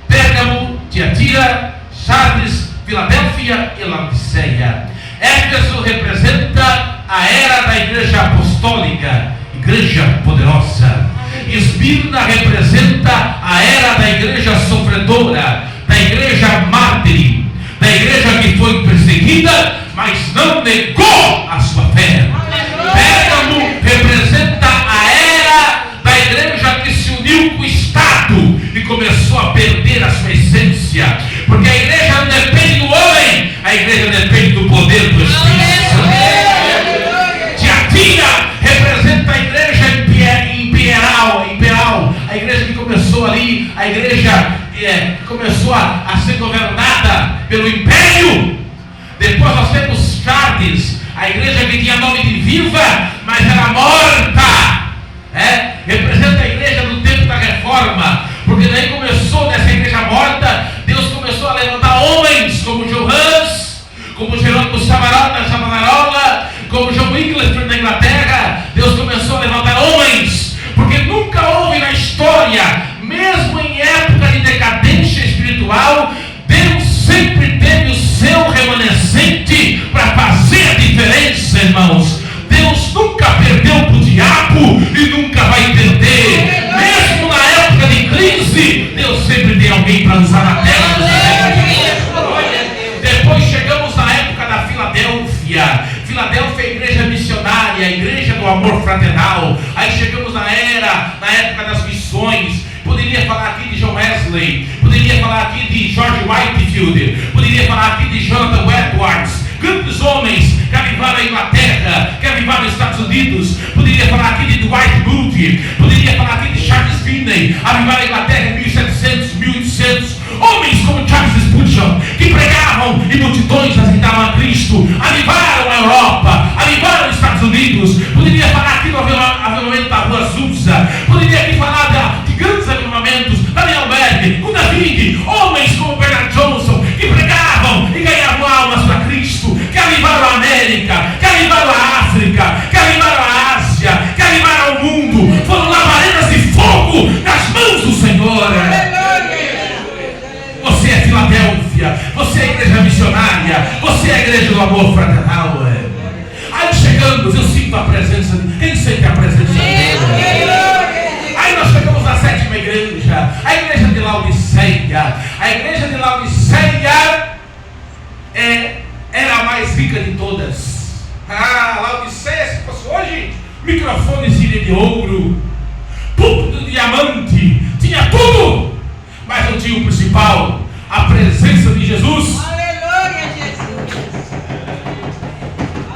Pérgamo, Tiatira, Sardes, Filadélfia e Laodiceia. Éfeso representa a era da igreja apostólica, igreja poderosa. Esmirna representa a era da igreja sofredora, da igreja mártir, da igreja que foi perseguida, mas não negou a sua fé. Pérgamo representa a era da igreja que se uniu com o Estado e começou a perder a sua essência, porque a igreja não depende do homem, a igreja depende do poder do Espírito Santo. Tiatira representa a igreja imperial, a igreja que começou ali, a igreja que começou a ser governada pelo império. Depois nós temos Sardes, a igreja que tinha nome de viva, mas era morta. Representa a igreja do tempo da reforma, porque daí começou nessa igreja morta, Deus começou a levantar homens como Johannes, como Jerônimo Savonarola, como John Wycliffe na Inglaterra. Deus começou a levantar homens, porque nunca houve na história, mesmo em época de decadência espiritual, Deus sempre teve o seu remanescente para fazer a diferença, irmãos. Deus nunca perdeu para o diabo e nunca vai perder. Mesmo na época de crise, Deus sempre tem alguém para usar na terra. Depois chegamos na época da Filadélfia. Filadélfia é a igreja missionária, a igreja do amor fraternal. Aí chegamos na época das missões. Poderia falar aqui de John Wesley, poderia falar aqui de George Whitefield, poderia falar aqui de Jonathan Edwards, grandes homens que avivaram a Inglaterra, que avivaram os Estados Unidos. Poderia falar aqui de Dwight Moody, poderia falar aqui de Charles Finney, avivaram a Inglaterra em 1700, 1800. Homens como Charles Spurgeon, que pregavam e multidões aceitavam a Cristo, avivaram a Europa, avivaram os Estados Unidos. Poderia falar aqui do avivamento da Rua Azusa, poderia aqui falar de grandes avivamentos, Daniel Berg, o David, homens como Bernard Johnson, que pregavam e ganhavam almas para Cristo, que avivaram a América, que avivaram a África, que avivaram a Ásia, que avivaram o mundo. Foram labaredas de fogo nas mãos do Senhor. Você é Filadélfia, você é a igreja missionária, você é a igreja do amor fraternal. Aí chegamos, eu sinto a presença de quem sente a presença de Deus. Aí nós chegamos na sétima igreja, a igreja de Laodiceia. A igreja de Laodiceia era a mais rica de todas. Laodiceia, se fosse hoje, microfone seria de ouro, púlpito de diamante, tinha tudo, mas não tinha o principal, a presença de Jesus. Aleluia, Jesus.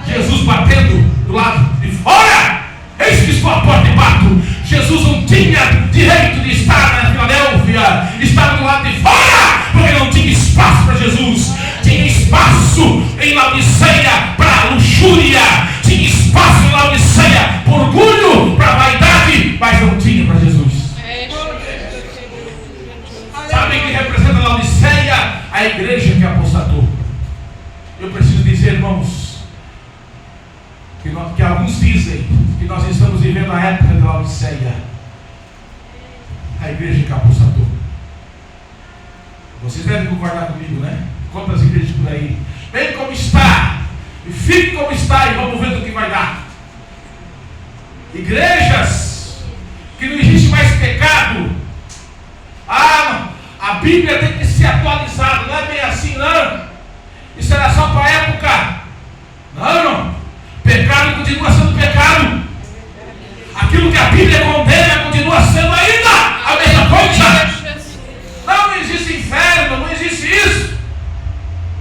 Jesus batendo do lado de fora. Eis que estou à porta e bato. Jesus não tinha direito de estar na Filadélfia, estava do lado de fora, porque não tinha espaço para Jesus. Tinha espaço em Laodiceia para luxúria, tinha espaço em Laodiceia para orgulho, para vaidade, mas não tinha para Jesus. Sabe que representa Laodiceia? A igreja que apostatou. Eu preciso dizer, irmãos, que alguns dizem que nós estamos vivendo a época de Laodiceia, a igreja que apostatou. Vocês devem concordar comigo, né? Quantas igrejas por aí? Vem como está, e fique como está, e vamos ver do que vai dar. Igrejas que não existe mais pecado. A Bíblia tem que ser atualizada, não é bem assim, não. Isso era só para a época. Não. Pecado continua sendo pecado. Aquilo que a Bíblia condena continua sendo ainda a mesma coisa. Não existe inferno, não existe isso.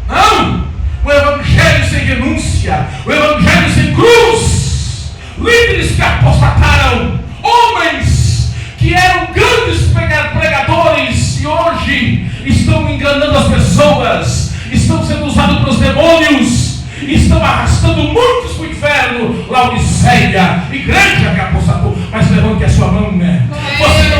Não. O evangelho sem renúncia, o evangelho sem cruz. Líderes que apostataram, homens que eram grandes pregadores e hoje estão enganando as pessoas, estão sendo usados pelos demônios, estão arrastando muitos para o inferno. Laodiceia, igreja que apostatou. Mas levante a sua mão, né? Você não